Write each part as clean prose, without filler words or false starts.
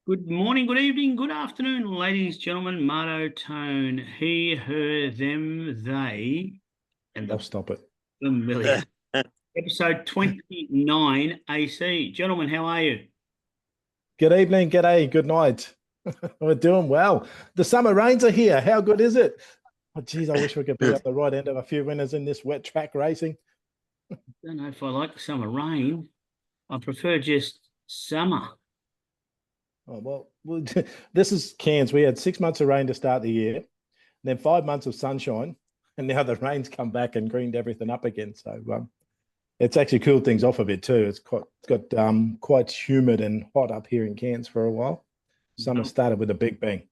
Good morning, good evening, good afternoon, ladies, gentlemen, Marto, Tone, he, her, them, they, and I'll the stop it. familiar. Episode 29 AC. Gentlemen, how are you? Good evening, g'day, good night. We're doing well. The summer rains are here. How good is it? Oh, geez, I wish we could pick up the right end of a few winners in this wet track racing. I don't know if I like the summer rain. I prefer just summer. Oh, well, this is Cairns. We had 6 months of rain to start the year, then 5 months of sunshine, and now the rain's come back and greened everything up again. So it's actually cooled things off a bit too. It's got quite humid and hot up here in Cairns for a while. Summer started with a big bang.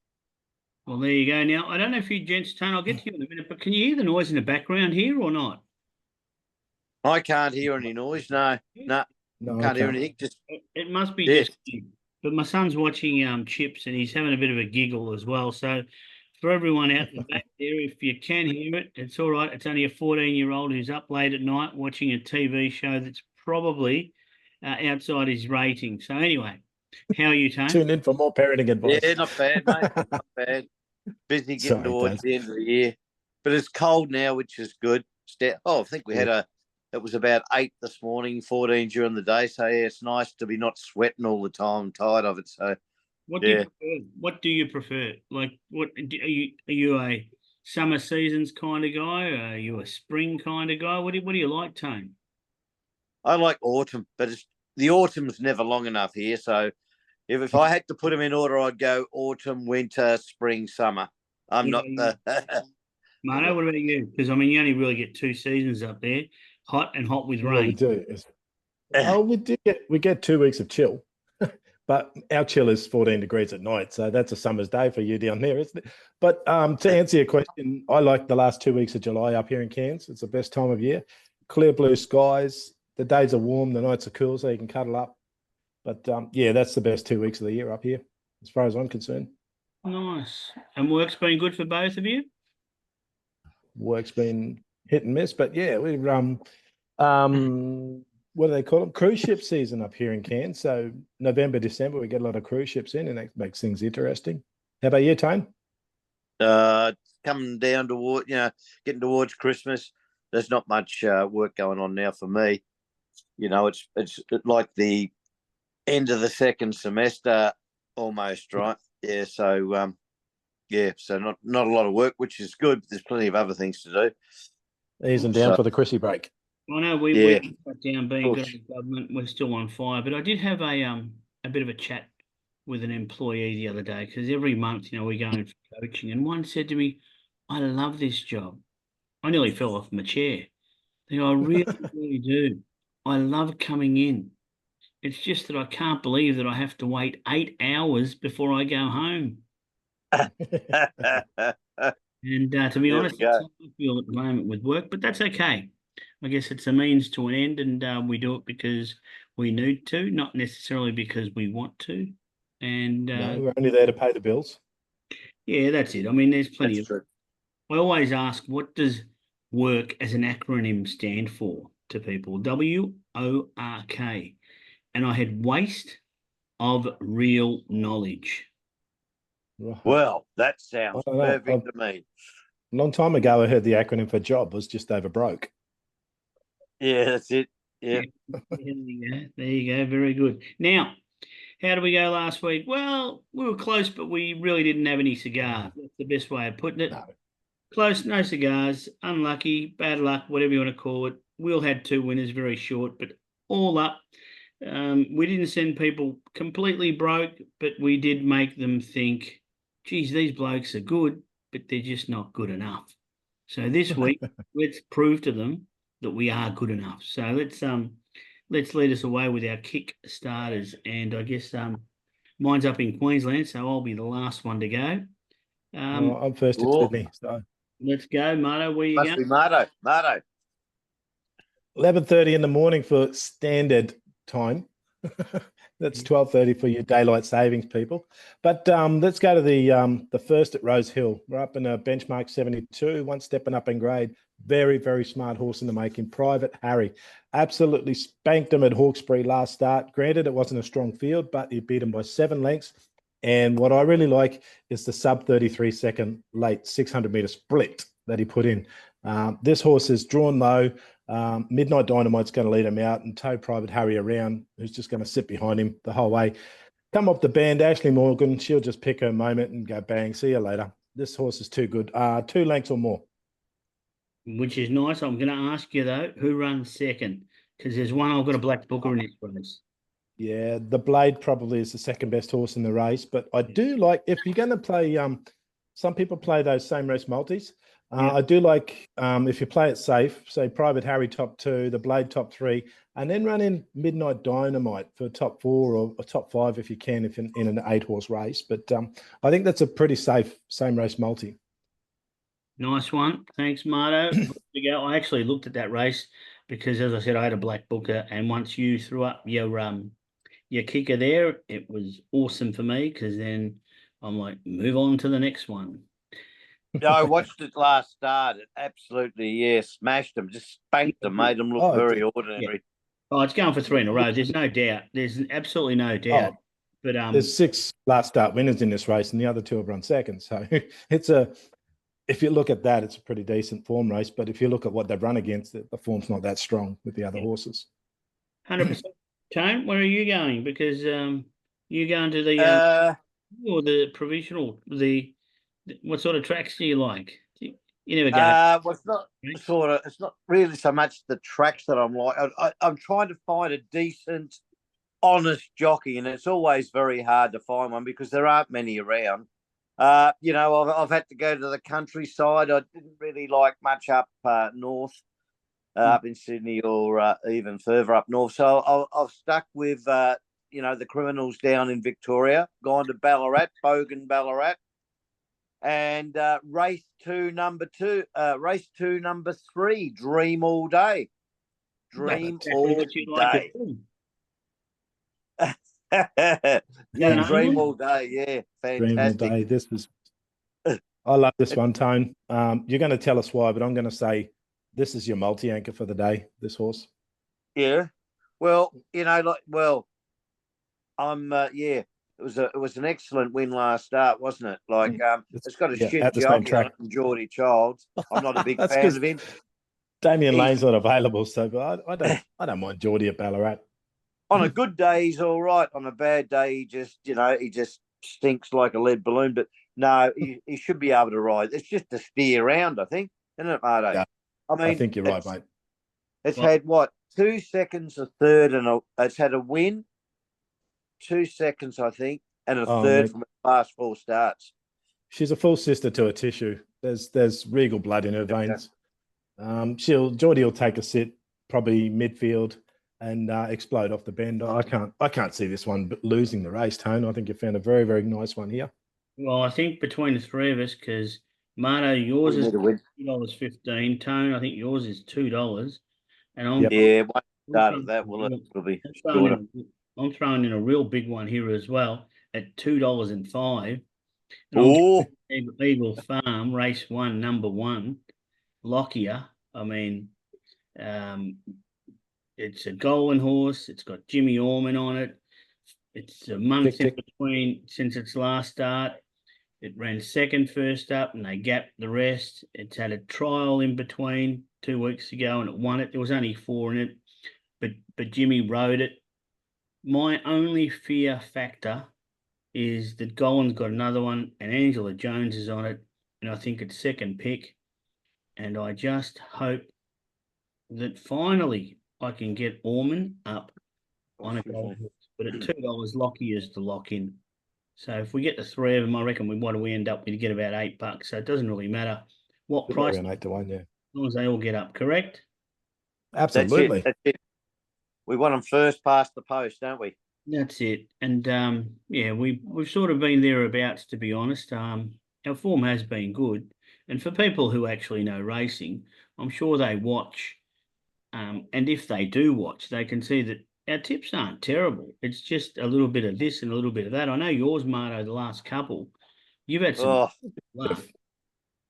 Well, there you go. Now, I don't know if you gents, Tone, I'll get to you in a minute, but can you hear the noise in the background here or not? I can't hear any noise. No, No, can't hear okay. anything. Just It must be Yes. just me. But my son's watching Chips and he's having a bit of a giggle as well. So for everyone out the back there, if you can hear it, it's all right. It's only a 14-year-old who's up late at night watching a TV show that's probably outside his rating. So anyway, how are you, Tone? Tune in for more parenting advice. yeah, not bad, mate. Not bad. Busy getting Sorry, towards Dave. the end of the year, but it's cold now, which is good. I think we had it was about 8 this morning, 14 during the day. So yeah, it's nice to be not sweating all the time. I'm tired of it. So What do you prefer? What do you prefer? Like, are you a summer seasons kind of guy? Are you a spring kind of guy? What do you like, Tone? I like autumn, but the autumn's never long enough here. So if I had to put them in order, I'd go autumn, winter, spring, summer. I'm not the Marno, what about you? Because I mean, you only really get two seasons up there, hot and hot with What we rain. do is, we get 2 weeks of chill, but our chill is 14 degrees at night, so that's a summer's day for you down there, isn't it? But to answer your question, I like the last 2 weeks of July up here in Cairns. It's the best time of year. Clear blue skies. The days are warm, the nights are cool, so you can cuddle up. But yeah, that's the best 2 weeks of the year up here, as far as I'm concerned. Nice. And work's been good for both of you? Work's been hit and miss, but yeah, we're what do they call them? Cruise ship season up here in Cairns. So November, December, we get a lot of cruise ships in, and that makes things interesting. How about you, Tone? coming down toward getting towards Christmas. There's not much work going on now for me. It's like the end of the second semester almost, right? Yeah, so so not a lot of work, which is good, but there's plenty of other things to do. Easing down for the Chrissy break. I know we shut down being good at government. We're still on fire, but I did have a bit of a chat with an employee the other day because every month, we go in for coaching, and one said to me, "I love this job." I nearly fell off my chair. They go, "I really, really do. I love coming in. It's just that I can't believe that I have to wait 8 hours before I go home." And to be honest, that's how I feel at the moment with work, but that's okay. I guess it's a means to an end, and we do it because we need to, not necessarily because we want to. And No, we're only there to pay the bills. yeah, that's it. I mean, there's plenty That's of. true. I always ask, what does work as an acronym stand for to people? WORK. And I had waste of real knowledge. Right. Well, that sounds I don't know. perfect to me. A long time ago, I heard the acronym for job was just over broke. Yeah, that's it. Yeah. There you go. There you go. Very good. Now, how did we go last week? Well, we were close, but we really didn't have any cigars. That's the best way of putting it. No. Close, no cigars. Unlucky, bad luck, whatever you want to call it. We all had two winners, very short, but all up. We didn't send people completely broke, but we did make them think, geez, these blokes are good, but they're just not good enough. So this week, let's prove to them that we are good enough. So let's lead us away with our kick starters. And I guess mine's up in Queensland, so I'll be the last one to go. I'm first in Sydney. So Let's go, Marto. Where you Must going? be Marto. 11:30 in the morning for standard time. That's 12:30 for your daylight savings people. But let's go to the first at Rose Hill. We're up in a benchmark 72, one stepping up in grade. Very, very smart horse in the making. Private Harry. Absolutely spanked him at Hawkesbury last start. Granted, it wasn't a strong field, but he beat him by 7 lengths. And what I really like is the sub 33 second late 600-meter split that he put in. This horse is drawn low. Midnight Dynamite's going to lead him out and tow Private Harry around, who's just going to sit behind him the whole way. Come off the band, Ashley Morgan, she'll just pick her moment and go bang, see you later. This horse is too good. 2 lengths or more. Which is nice. I'm going to ask you, though, who runs second? Because there's one I've got a black booker in this race. Yeah, the Blade probably is the second best horse in the race, but I do like, if you're going to play, some people play those same race multis. I do like, if you play it safe, say Private Harry top 2, the Blade top 3, and then run in Midnight Dynamite for top 4 or top 5 if you can, if in an 8-horse race. But I think that's a pretty safe same race multi. Nice one. Thanks, Marto. I actually looked at that race because, as I said, I had a black booker, and once you threw up your kicker there, it was awesome for me, because then I'm like, move on to the next one. Yeah, I watched it last start. It absolutely, smashed them, just spanked them, made them look very ordinary. Yeah. Oh, it's going for 3 in a row. There's no doubt. There's absolutely no doubt. But there's 6 last start winners in this race, and the other 2 have run second. So if you look at that, it's a pretty decent form race. But if you look at what they've run against, the form's not that strong with the other horses. 100%. Tone, where are you going? Because you're going to the or the provisional. What sort of tracks do you like? You never go. Well, it's not really so much the tracks that I'm like. I'm trying to find a decent, honest jockey, and it's always very hard to find one because there aren't many around. I've had to go to the countryside. I didn't really like much up north, up in Sydney or even further up north. So I've stuck with, the Criminals down in Victoria, gone to Ballarat, Bogan Ballarat, and race 2, number 3, Dream All Day. Dream All Day. Dream All Day, yeah, fantastic. Dream All Day. This was, I love this one, Tone. You're going to tell us why, but I'm going to say this is your multi-anchor for the day, this horse. Yeah. Well, it was an excellent win last start, wasn't it? Like, it's got a shit jockey on it from Geordie Childs. I'm not a big fan of him. Damien Lane's not available, so but I don't mind Geordie at Ballarat. On a good day, he's all right. On a bad day, he just stinks like a lead balloon. But no, he should be able to ride. It's just a steer round, I think, isn't it, Marto? Yeah, I think you're right, mate. It's had 2 seconds, a third, and it's had a win, 2 seconds, I think, and a third from the last 4 starts. She's a full sister to a tissue. There's regal blood in her veins. Geordie will take a sit, probably midfield, and explode off the bend. I can't see this one losing the race, Tone. I think you found a very, very nice one here. Well, I think between the 3 of us, because Marto, yours is $2.15. Tone, I think yours is $2. And I'm I'm throwing in a real big one here as well at $2.05. Oh, Eagle Farm, race 1, number 1, Lockyer. I mean, it's a golden horse. It's got Jimmy Orman on it. It's a month in between since its last start. It ran second first up, and they gapped the rest. It's had a trial in between 2 weeks ago, and it won it. There was only 4 in it, but Jimmy rode it. My only fear factor is that Golan's got another one, and Angela Jones is on it, and I think it's second pick. And I just hope that finally I can get Orman up on a gold horse. But at $2, Lockyer is the lock-in. So if we get the 3 of them, I reckon we end up with get about $8. So it doesn't really matter what price. Around 8 to 1, yeah. As long as they all get up, correct? Absolutely. That's it. We want them first past the post, don't we? That's it. And we've sort of been thereabouts, to be honest. Our form has been good. And for people who actually know racing, I'm sure they watch. And if they do watch, they can see that our tips aren't terrible. It's just a little bit of this and a little bit of that. I know yours, Marto, the last couple. You've had some luck.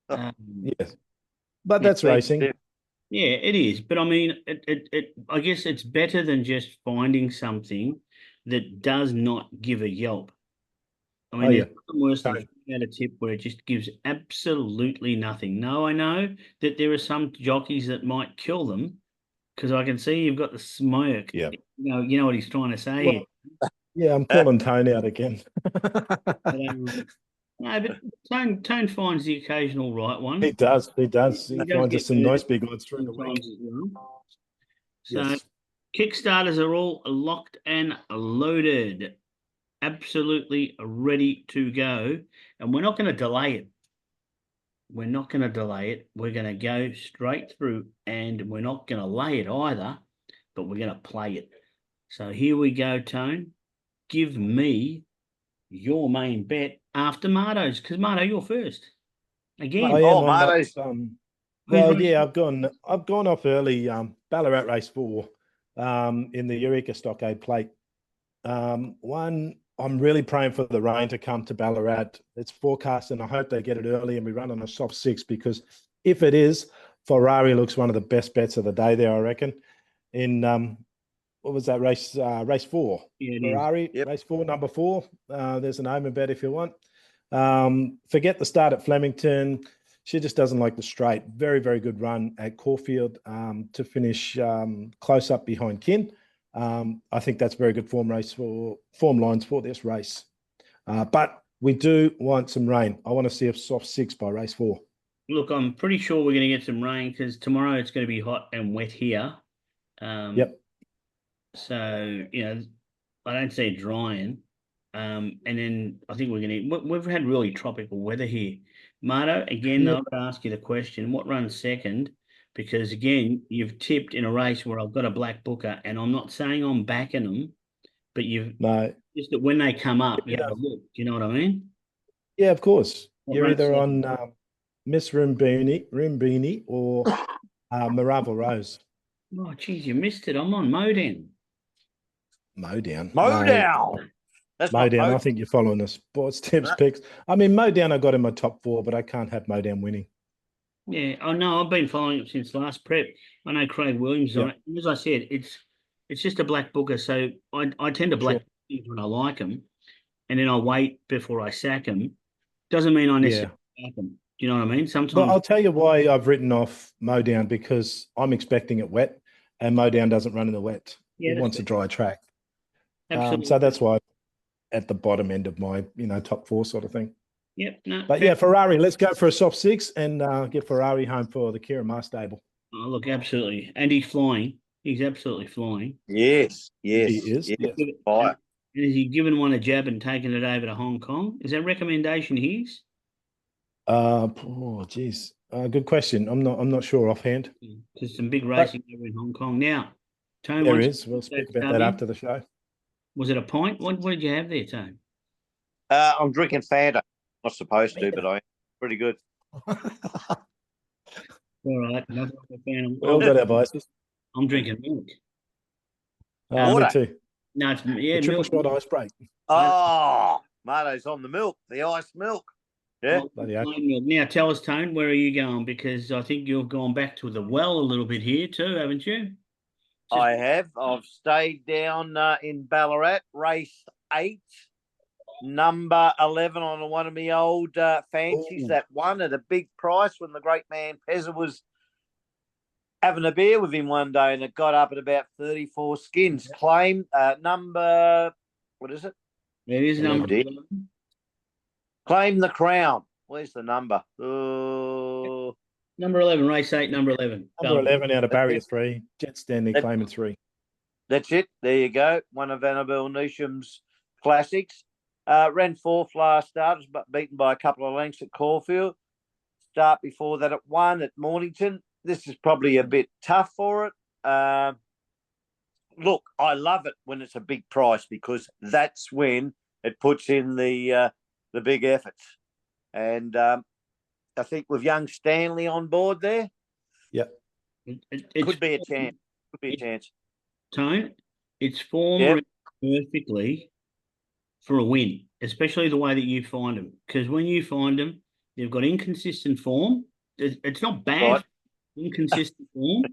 Yes. But that's racing. Yeah, it is. But I mean, I guess it's better than just finding something that does not give a yelp. I mean, Oh, yeah. there's nothing worse than Tone. throwing out a tip where it just gives absolutely nothing. No, I know that there are some jockeys that might kill them because I can see you've got the smoke. Yeah. You know what he's trying to say Well, here. yeah, I'm calling Tone out again. No, but Tone finds the occasional right one. He does. He does. He He does finds get us some hurt nice big odds through the week. sometimes as well. So Yes. Kickstarters are all locked and loaded, absolutely ready to go, and we're not going to delay it. We're not going to delay it. We're going to go straight through, and we're not going to lay it either, but we're going to play it. So here we go, Tone. Give me your main bet after Marto's, because Marto, you're first. Again, I am Oh, on my, Marto's. well, race yeah, I've gone off early. Ballarat race 4, in the Eureka Stockade Plate. One, I'm really praying for the rain to come to Ballarat. It's forecast, and I hope they get it early and we run on a soft 6, because if it is, Ferrari looks one of the best bets of the day there, I reckon. In what was that race? Race 4. Yeah, Ferrari, Yep. race 4, number 4. There's an omen bet if you want. Forget the start at Flemington. She just doesn't like the straight. Very, very good run at Caulfield to finish close up behind Kin. I think that's very good form lines for this race. But we do want some rain. I want to see a soft 6 by race 4. Look, I'm pretty sure we're going to get some rain because tomorrow it's going to be hot and wet here. Yep. So, I don't see it drying. And then I think we've had really tropical weather here. Marto, again, Yeah. I'll ask you the question, what runs second? Because again, you've tipped in a race where I've got a black booker, and I'm not saying I'm backing them, but you've No. just that when they come up, you Yeah. have a look. Do you know what I mean? Yeah, of course. What You're runs either second? on Miss Rumbini or Marava Rose. Oh, geez, you missed it. I'm on Modan. Modown. Modown. That's not Modown. I Mo. think you're following the sports tips No. picks. I mean, Modown I got in my top 4, but I can't have Modown winning. Yeah, I know. I've been following it since last prep. I know Craig Williams is on Yep. it. And as I said, it's just a black booker, so I tend to black Sure. things when I like them, and then I wait before I sack them. Doesn't mean I Yeah. necessarily sack them. Do you know what I mean? Well, Sometimes, I'll tell you why I've written off Modown, because I'm expecting it wet, and Modown doesn't run in the wet. yeah, It that's wants a dry track. absolutely. So that's why at the bottom end of my, top 4 sort of thing. Yep. No. But fair. yeah, Ferrari, let's go for a soft 6 and get Ferrari home for the Kieran Maher stable. Oh, look, absolutely, and he's flying. He's absolutely flying. Yes. Yes. He is. Yes. Yes. Fire. And has he given one a jab and taken it over to Hong Kong? Is that recommendation his? Geez. Good question. I'm not sure offhand. There's some big racing over in Hong Kong now. Tone, There once is. We'll speak about that stubby, after the show. Was it a pint? What did you have there, Tone? I'm drinking Fanta. Not supposed to, but I am. Pretty good. All right, nothing like a fan. We all got our vices. I'm drinking milk. Me Water. too. No, it's The milk. triple shot ice break. Oh, Marto's on the milk, the iced milk. Yeah. Bloody hell. Plain milk. Now tell us, Tone, where are you going? Because I think you've gone back to the well a little bit here too, haven't you? I have. I've stayed down in Ballarat, race 8, number 11 on one of my old fancies. Ooh. That won at a big price when the great man Pezza was having a beer with him one day, and it got up at about 34 skins. Claim number, what is it? It is number 11. 11. Claim the crown. Where's the number? Number 11, race 8, number 11. Number Go. 11 out of barrier 3. Jet Stanley That- claiming 3. That's it. There you go. One of Annabelle Neesham's classics. Ran 4th last start, but beaten by a couple of lengths at Caulfield. Start before that at 1 at Mornington. This is probably a bit tough for it. Look, I love it when it's a big price, because that's when it puts in the big efforts. And I think with young Stanley on board there, It's could be a chance. Could be a chance. Tone, it's formed Yep. perfectly for a win, especially the way that you find them. Because when you find them, they've got inconsistent form. It's not bad, Right. inconsistent form,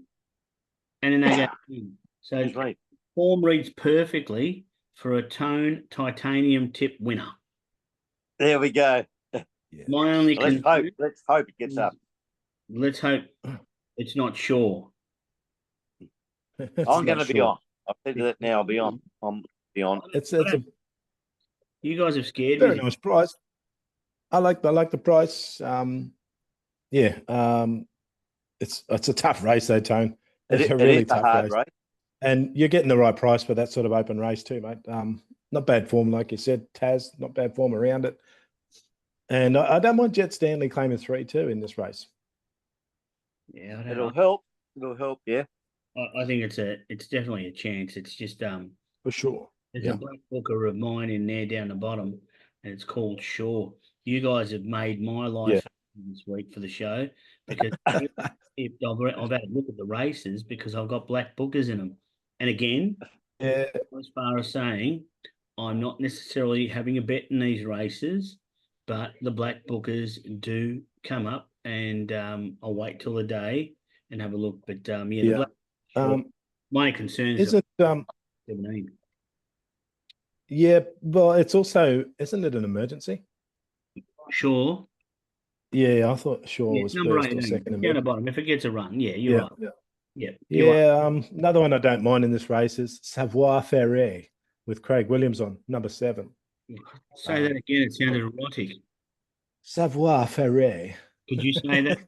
and then they go in. So Excuse me. form reads perfectly for a Tone titanium tip winner. There we go. My only Let's hope it gets up. Let's hope it's not sure. I'm going to be on. I'll tell you that now. I'll be on. I'm be on. It's a You guys have scared very me. nice price. I like the price. It's a tough race though, Tone. It's a really tough hard race. And you're getting the right price for that sort of open race too, mate. Not bad form, like you said, Taz, not bad form around it. And I don't want Jet Stanley claiming 3-2 in this race. Yeah, it'll help. It'll help. Yeah, I think it's definitely a chance. It's just for sure. There's a black booker of mine in there down the bottom, and it's called Shaw. You guys have made my life this week for the show because I've had a look at the races because I've got black bookers in them. And again, as far as saying, I'm not necessarily having a bet in these races, but the black bookers do come up, and I'll wait till the day and have a look. But the black, my concern is 17. Yeah, well, it's also, isn't it an emergency? Sure. Yeah, I thought Shaw was number first 18, or second. down the bottom. If it gets a run, you're right. Another one I don't mind in this race is Savoir Faire with Craig Williams on number 7. Say that again. It sounded erotic. Savoir Faire. Could you say that?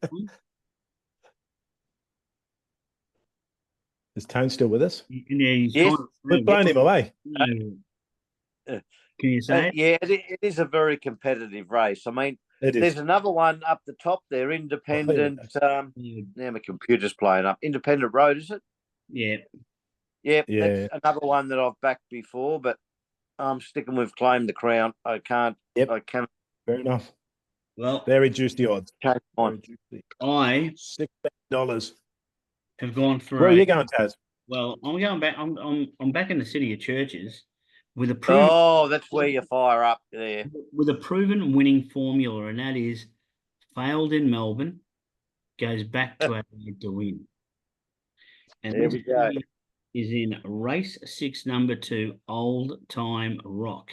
Is Tone still with us? Yes. We've blown him away. Can you say it? Yeah, it is a very competitive race. I mean, there's another one up the top there, Independent. Now my computer's playing up. Independent Road, is it? Yeah. Yep, that's another one that I've backed before, but I'm sticking with Claim the Crown. I can't. Yep. I can't. Fair enough. Well, very juicy odds. I $6 have gone for. Where are you going, Taz? Well, I'm going back. I'm back in the city of churches with a proven. Oh, that's where you fire up there. With a proven winning formula, and that is failed in Melbourne, goes back to Adelaide to win. And there we go. Is in race 6, number 2, Old Time Rock.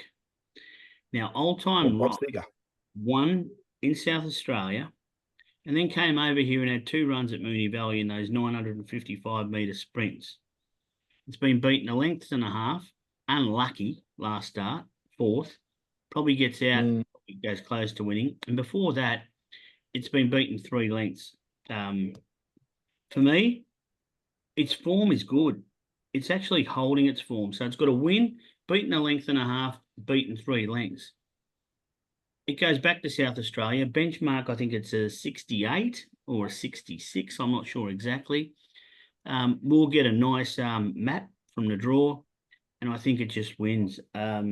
Now, Old Time Rock won in South Australia, and then came over here and had 2 runs at Moonee Valley in those 955-metre sprints. It's been beaten a length and a half. Unlucky last start, 4th. Probably gets out, goes close to winning. And before that, it's been beaten 3 lengths. For me, its form is good. It's actually holding its form. So it's got a win, beaten a length and a half, beaten 3 lengths. It goes back to South Australia. Benchmark, I think it's a 68 or a 66. I'm not sure exactly. We'll get a nice map from the draw, and I think it just wins. I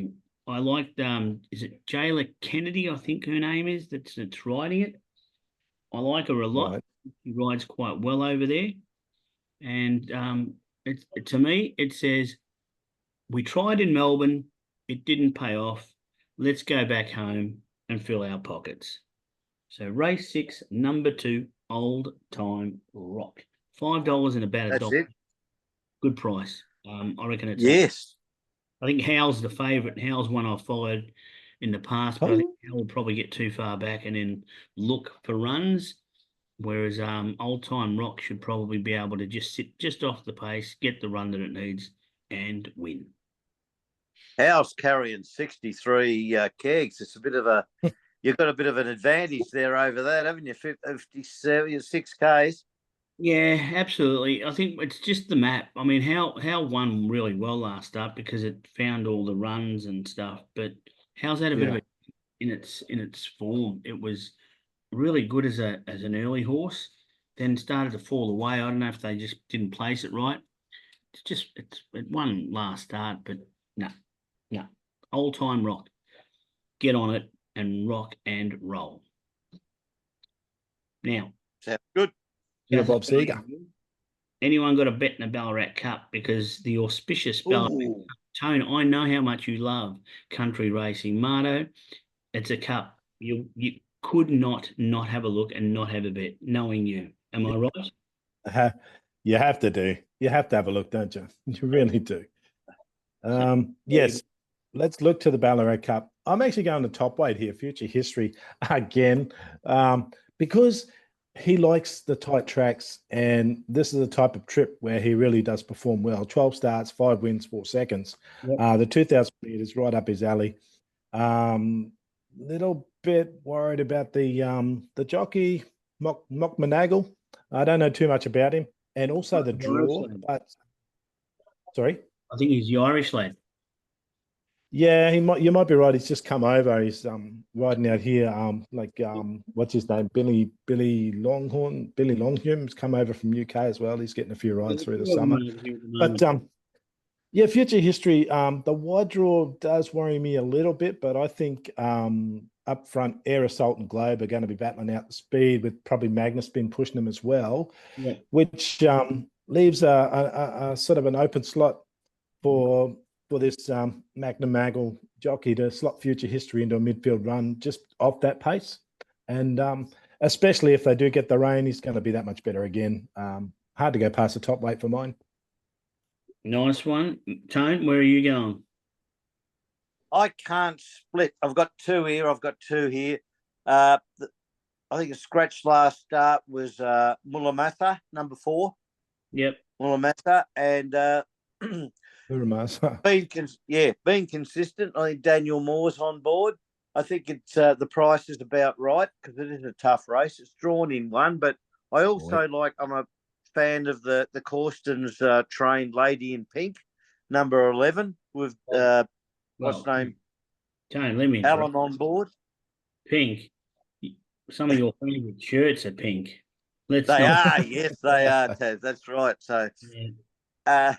liked, is it Jayla Kennedy, I think her name is, that's riding it. I like her a lot. Right. She rides quite well over there. And to me, it says, we tried in Melbourne, it didn't pay off. Let's go back home and fill our pockets. So race 6, number 2, Old Time Rock. $5 and about $1. Good price. I reckon it's. Yes. I think Howell's the favourite. Howell's one I've followed in the past, but I think Howell will probably get too far back and then look for runs. Whereas Old Time Rock should probably be able to just sit just off the pace, get the run that it needs, and win. Howell's carrying 63 kegs. It's a bit of a. You've got a bit of an advantage there over that, haven't you? 57, 6 Ks. Yeah, absolutely. I think it's just the map. I mean, Howell won really well last start because it found all the runs and stuff. But Howell's had a bit of in its form. It was really good as an early horse, then started to fall away. I don't know if they just didn't place it right. It won last start, but no. Old Time Rock. Get on it and rock and roll. Now. Sounds good. Yeah, Bob Seeger. Anyone got a bet in the Ballarat Cup? Because the auspicious Ballarat Cup, Tone, I know how much you love country racing. Marto, it's a cup. You could not have a look and not have a bet, knowing you. Am I right? You have to do. You have to have a look, don't you? You really do. Yes. Let's look to the Ballarat Cup. I'm actually going to top weight here, Future History again, because he likes the tight tracks, and this is a type of trip where he really does perform well. 12 starts, 5 wins, 4 seconds. Yep. The 2,000 meters right up his alley. Little bit worried about the jockey Mock Monagle. I don't know too much about him, and also the draw. But sorry, I think he's the Irish lad. yeah, he might. You might be right. He's just come over. He's riding out here. What's his name? Billy Longhorn. Billy Longhume's come over from UK as well. He's getting a few rides through the summer. But yeah, Future History. The wide draw does worry me a little bit, but I think up front, Air Assault and Globe are going to be battling out the speed, with probably Magnus been pushing them as well, which leaves a sort of an open slot for this Magnum Maggle jockey to slot Future History into a midfield run just off that pace. And especially if they do get the rain, he's going to be that much better again. Hard to go past the top weight for mine. Nice one. Tone, where are you going? I can't split. I've got two here. I think a scratch last start was Mullamatha, number 4. Yep. Mullamatha, and being consistent. I think Daniel Moore's on board. I think it's the price is about right because it is a tough race. It's drawn in 1, but I also I'm a fan of the Corstons trained Lady in Pink, number 11, with what's name? Tone, let me Alan on board. Pink. Some of your favourite shirts are pink. Yes, they are, Taz. That's right. So, and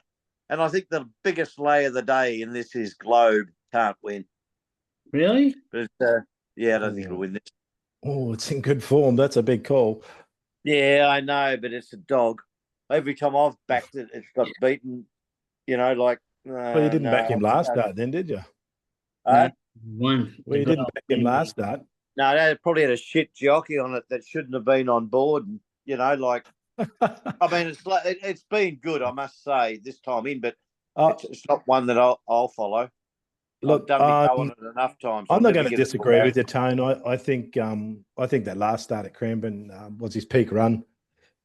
I think the biggest lay of the day in this is Globe can't win. Really? But I don't think it'll win this. Oh, it's in good form. That's a big call. Yeah, I know, but it's a dog. Every time I've backed it, it's got beaten. Well, you didn't back him last start, then, did you? One. Well, you didn't back him last start. No, they probably had a shit jockey on it that shouldn't have been on board. And, I mean, it's been good, I must say, this time in, but it's not one that I'll follow. Look, I've done my go on it enough times. I'm not going to disagree with you, Tone. I think that last start at Cranbourne was his peak run,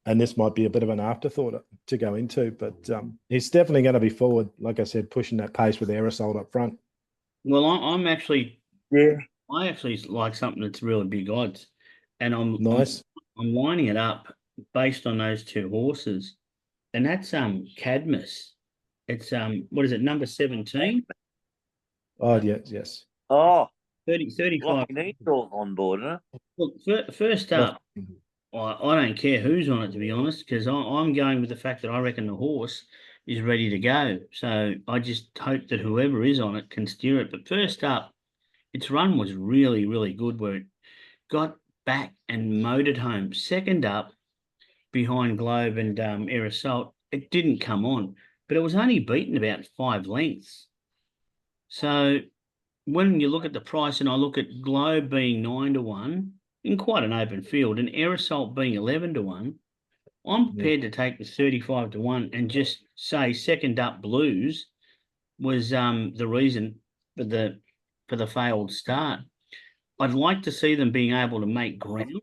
and this might be a bit of an afterthought to go into. But he's definitely going to be forward, like I said, pushing that pace with Air Assault up front. Well, I'm actually, I actually like something that's really big odds, and I'm lining it up based on those 2 horses, and that's Cadmus. It's what is it, number 17? Oh yes. Oh, 35 on board, huh? Look, first up, I don't care who's on it, to be honest, because I'm going with the fact that I reckon the horse is ready to go. So I just hope that whoever is on it can steer it. But first up, its run was really, really good, where it got back and motored home. Second up, behind Globe and Air Assault, it didn't come on, but it was only beaten about 5 lengths. So when you look at the price, and I look at Globe being 9-1 in quite an open field, and Air Assault being 11-1, I'm prepared to take the 35-1 and just say second up Blues was the reason for the failed start. I'd like to see them being able to make ground.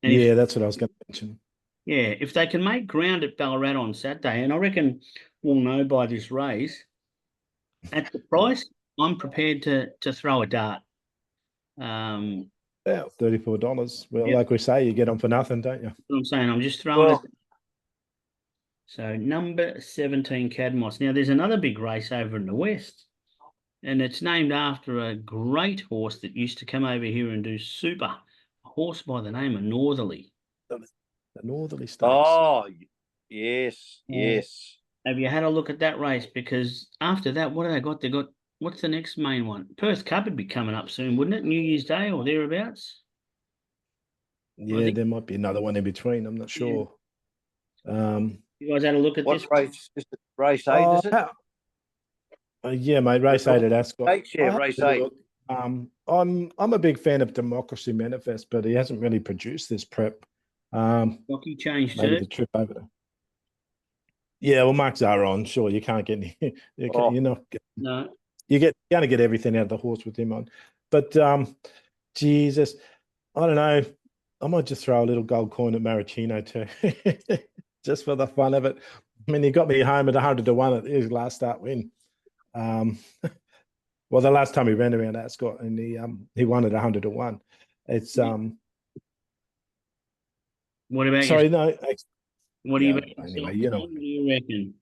And that's what I was going to mention. Yeah, if they can make ground at Ballarat on Saturday, and I reckon we'll know by this race, at the price, I'm prepared to throw a dart. $34. Well, like we say, you get them for nothing, don't you? I'm saying I'm just throwing it. So number 17, Cadmos. Now, there's another big race over in the west, and it's named after a great horse that used to come over here and do super, a horse by the name of Northerly. The Northerly Stakes. Oh, yes. Have you had a look at that race? Because after that, what have they got? They got, what's the next main one? Perth Cup would be coming up soon, wouldn't it? New Year's Day or thereabouts? Yeah, there might be another one in between. I'm not sure. You guys had a look at this race? Is it race 8, is it? Yeah, mate, race 8 at Ascot. Race 8. I'm a big fan of Democracy Manifest, but he hasn't really produced this prep. Jockey changed maybe too. the trip over there. Yeah, well, Mark Zahra on. Sure, you can't get any. You're not. No. you're going to get everything out of the horse with him on. But Jesus, I don't know. I might just throw a little gold coin at Maricino too, just for the fun of it. I mean, he got me home at 100-1 at his last start win. Well, the last time he ran around Ascot, and he won at 100-1. It's What about sorry, you? no. What do you Anyway, you know, what do you reckon?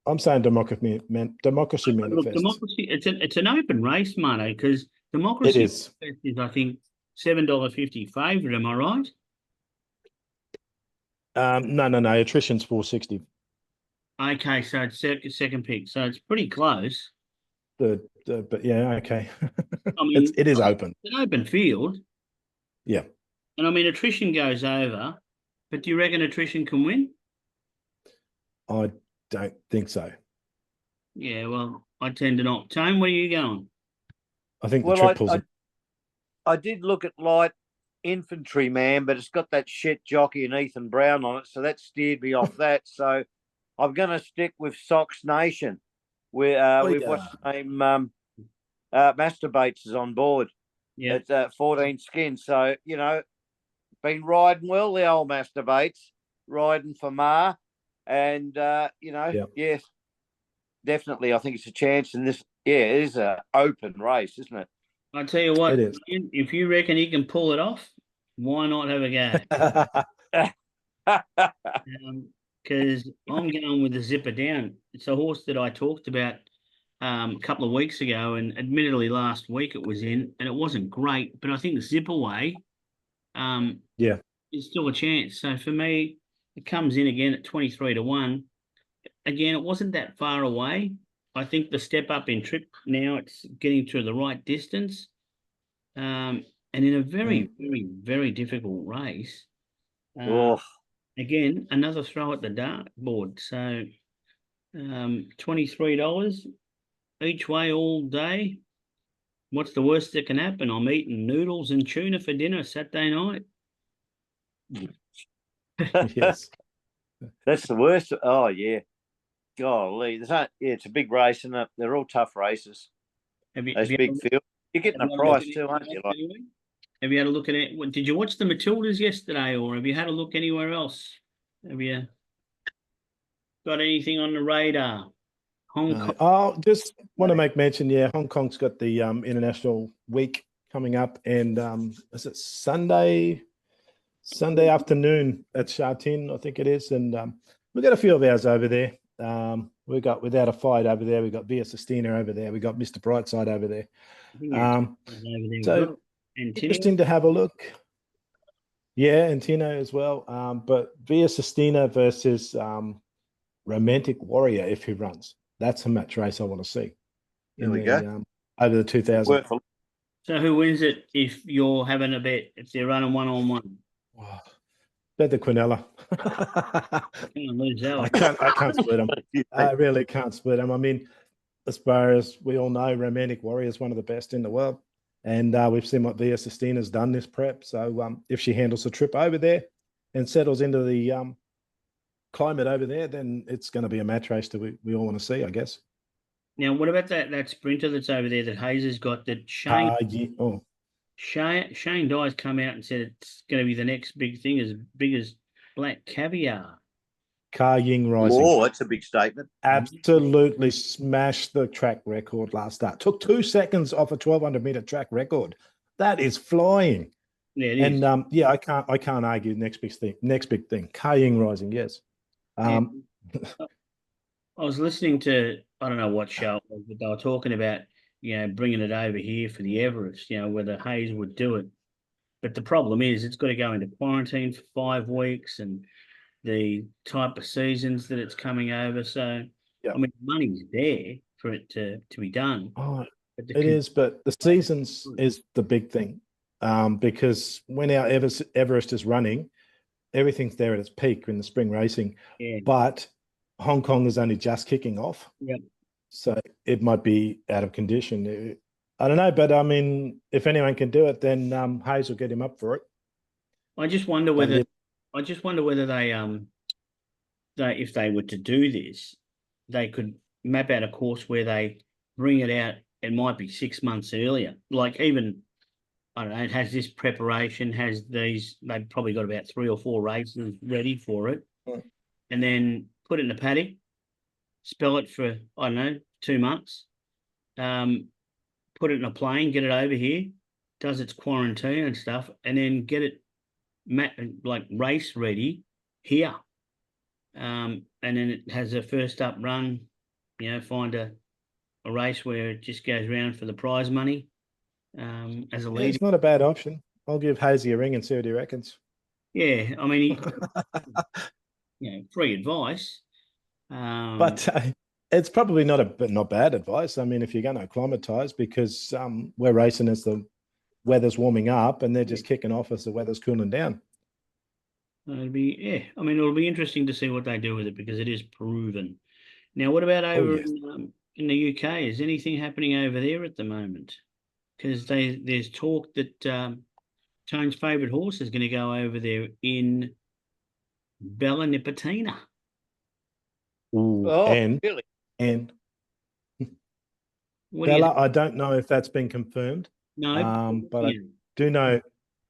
I'm saying democracy Look, manifests. democracy. It's an open race, Mate, because It democracy is. is, I think, $7.50 favourite. Am I right? No. Attrition's 460. Okay, so it's second pick, so it's pretty close. But yeah, okay. I mean, It is open. it's an open field, Yeah, and I mean, attrition goes over, but do you reckon attrition can win? I don't think so. Yeah, well, I tend to not. Tone, where are you going? I think the Well, triples. I did look at light infantry, man, but it's got that shit jockey and Ethan Brown on it, so that steered me off that. So I'm going to stick with Sox Nation, where with what's his name, Masturbates is on board. Yeah, At 14 skins. So been riding well, the old Masturbates, riding for Ma, and yes, definitely, I think it's a chance in this. Yeah, it is a open race, isn't it? I tell you what, It is. if you reckon he can pull it off, why not have a go? Because I'm going with the Zipper Down. It's a horse that I talked about a couple of weeks ago, and admittedly last week it was in, and it wasn't great, but I think Zip Away Yeah, is still a chance. So for me, it comes in again at 23-1. Again, it wasn't that far away. I think the step up in trip now, it's getting to the right distance. And in a very, very, very difficult race. Oh, Again, another throw at the dartboard. So $23 each way all day. What's the worst that can happen? I'm eating noodles and tuna for dinner Saturday night. yes. that's the worst. Oh yeah, golly, it's a big race, and they're all tough races. Those big fields. You're getting a price too, aren't you? Have you had a look at it? Did you watch the Matildas yesterday, or have you had a look anywhere else? Have you got anything on the radar? Hong Kong. Oh, just want to make mention. Yeah, Hong Kong's got the International Week coming up, and is it Sunday afternoon at Sha Tin, I think it is, and we've got a few of ours over there. We got Without a Fight over there. We got Via Sistina over there. We got Mr. Brightside over there. So interesting to have a look. Yeah, and Tino as well. But Via Sistina versus Romantic Warrior, if he runs, that's a match race I want to see. There we go. Over the 2000. So who wins it if you're having a bet? If they're running one-on-one? Oh, bet the Quinella. I can't split them. I really can't split them. I mean, as far as we all know, Romantic Warrior is one of the best in the world. And we've seen what Via Sistina's done this prep. So if she handles the trip over there and settles into the climate over there, then it's going to be a match race that we all want to see, I guess. Now, what about that sprinter that's over there that Hayes has got that Shane? Shane Dye's come out and said it's going to be the next big thing, as big as Black Caviar. Car Ying Rising. Oh, that's a big statement. Absolutely smashed the track record last start. Took 2 seconds off a 1,200-meter track record. That is flying. Yeah, it is. And I can't argue next big thing. Car Ying Rising, yes. I was listening to, I don't know what show it was, but they were talking about, bringing it over here for the Everest, whether Hayes would do it. But the problem is it's got to go into quarantine for 5 weeks, and the type of seasons that it's coming over. So, I mean, money's there for it to be done. Oh, it is, but the seasons is the big thing, because when our Everest is running, everything's there at its peak in the spring racing. Yeah. But Hong Kong is only just kicking off. Yep. So it might be out of condition. I don't know, but I mean, if anyone can do it, then Hayes will get him up for it. I just wonder whether they if they were to do this, they could map out a course where they bring it out, it might be 6 months earlier. Like even, I don't know, it has this preparation, has these, they've probably got about 3 or 4 races ready for it. Mm. And then put it in the paddock, spell it for, I don't know, 2 months. Put it in a plane, get it over here, does its quarantine and stuff, and then get it like race ready here. And then it has a first up run, find a race where it just goes around for the prize money as a Yeah, lead. it's not a bad option. I'll give Hazy a ring and see what he reckons. Yeah, I mean, free advice. But it's probably not bad advice. I mean, if you're going to acclimatise, because we're racing as the weather's warming up, and they're just kicking off as the weather's cooling down. It'll be interesting to see what they do with it, because it is proven. Now, what about over yes. in the UK? Is anything happening over there at the moment? Because there's talk that Tone's favourite horse is going to go over there in Bella Nipotina. Ooh, Oh, and really? and What do you Bella, think? I don't know if that's been confirmed. No, But I do know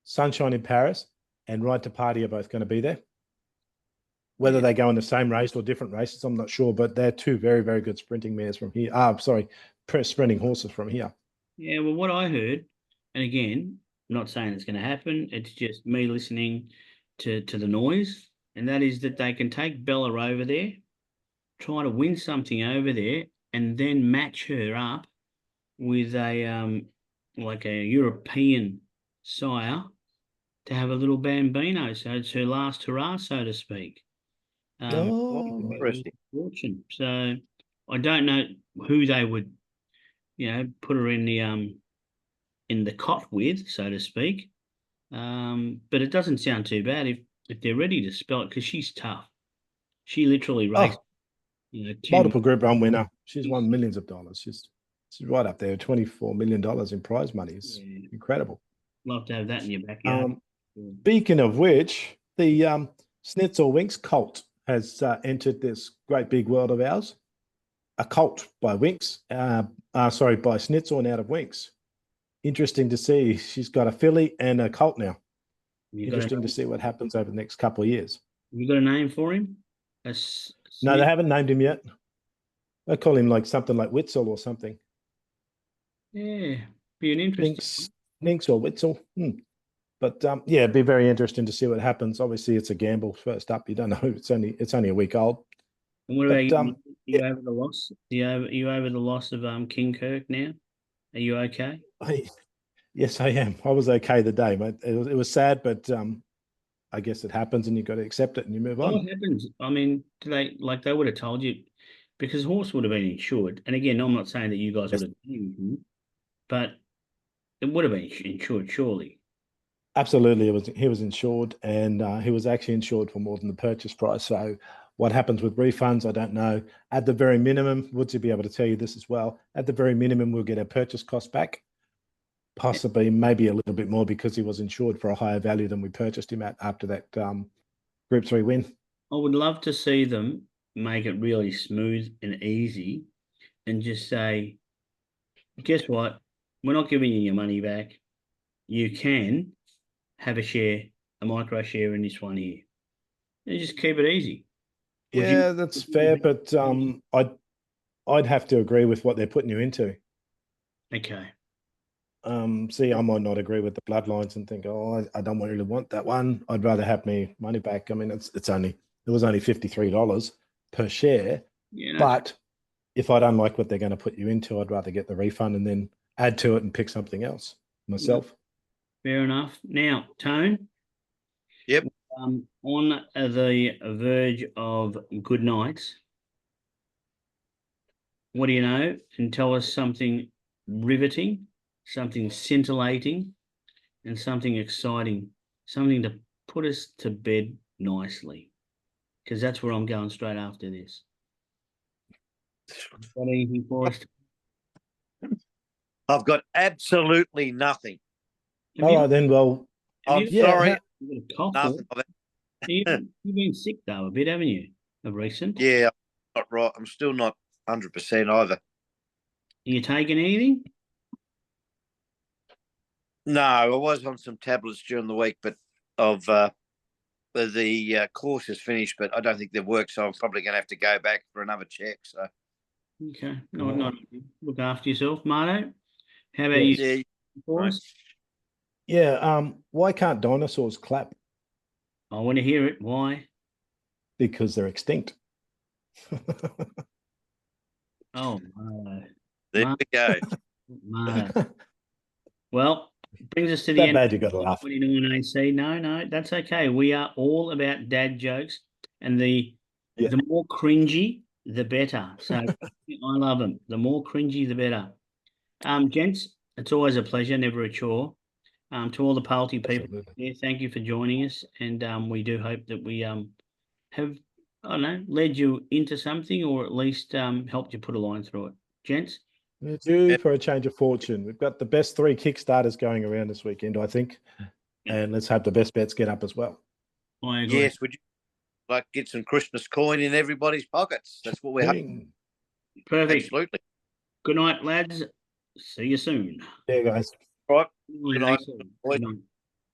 Sunshine in Paris and Ride to Party are both going to be there. Whether they go in the same race or different races, I'm not sure, but they're two very, very good sprinting mares from here. Sprinting horses from here. Yeah, well, what I heard, and again, I'm not saying it's going to happen, it's just me listening to the noise, and that is that they can take Bella over there, try to win something over there, and then match her up with a like a European sire to have a little bambino. So it's her last hurrah, so to speak. Oh, Interesting. Fortune. So I don't know who they would, put her in the cot with, so to speak. But it doesn't sound too bad if they're ready to spell it, because she's tough. She literally raced, 10. multiple Group 1 winner. She's won millions of dollars. She's right up there, $24 million in prize money. It's incredible. Love to have that in your backyard. Speaking of which, the Schnitzel Winks colt has entered this great big world of ours. A colt by Winks, by Schnitzel and out of Winks. Interesting to see. She's got a filly and a colt now. Interesting to see what happens over the next couple of years. You got a name for him? No, they haven't named him yet. They call him like something like Witzel or something. Yeah, be an interesting. Ninks or Witzel. But it'd be very interesting to see what happens. Obviously, it's a gamble. First up, you don't know. It's only a week old. And what about you? You over the loss? You over the loss of King Kirk now? Are you okay? Yes, I am. I was okay the day, mate. It was sad, but I guess it happens, and you've got to accept it and you move on. What happens? I mean, they would have told you, because horse would have been insured. And again, I'm not saying that you guys would have done anything, but it would have been insured, surely. Absolutely, he was insured, and he was actually insured for more than the purchase price. So, what happens with refunds, I don't know. At the very minimum, Woods will be able to tell you this as well. At the very minimum, we'll get our purchase cost back. Possibly, maybe a little bit more, because he was insured for a higher value than we purchased him at after that Group 3 win. I would love to see them make it really smooth and easy, and just say, guess what? We're not giving you your money back. You can have a micro share in this one here. And just keep it easy. Yeah, that's fair, but I'd have to agree with what they're putting you into. Okay. See, I might not agree with the bloodlines and think, I don't really want that one. I'd rather have my money back. I mean, it was only $53 per share. Yeah, but if I don't like what they're going to put you into, I'd rather get the refund and then add to it and pick something else myself. Fair enough. Now, Tone. Yep. On the verge of good nights, what do you know? And tell us something riveting, something scintillating, and something exciting, something to put us to bed nicely, because that's where I'm going straight after this. Got anything for us? I've got absolutely nothing. All right, then. Well, I'm sorry. Nothing. You've been sick though a bit, haven't you, of recent? Yeah, not right. I'm still not 100% either. you taking anything? No, I was on some tablets during the week, but the course is finished, but I don't think they've worked, so I'm probably going to have to go back for another check. So Okay, not look after yourself, Marto. How about Yes. you? yeah, Boys? Yeah. Why can't dinosaurs clap? I want to hear it. Why? Because they're extinct. Oh, Marto. there we go. Marto. Well, brings us to the That end bad you got to laugh. 29 AC. No, that's okay. We are all about dad jokes, and the more cringy, the better. So I love them. The more cringy, the better. Gents, it's always a pleasure, never a chore. To all the Palti people Absolutely. there, thank you for joining us, and we do hope that we have, I don't know, led you into something, or at least helped you put a line through it. Gents, We're due for a change of fortune. We've got the best 3 Kickstarters going around this weekend, I think. And let's hope the best bets get up as well. I agree. Yes, would you like to get some Christmas coin in everybody's pockets? That's what we're hoping. Perfect. Absolutely. Good night, lads. See you soon. Yeah, guys. Right. Good night, AC. boys. Good night.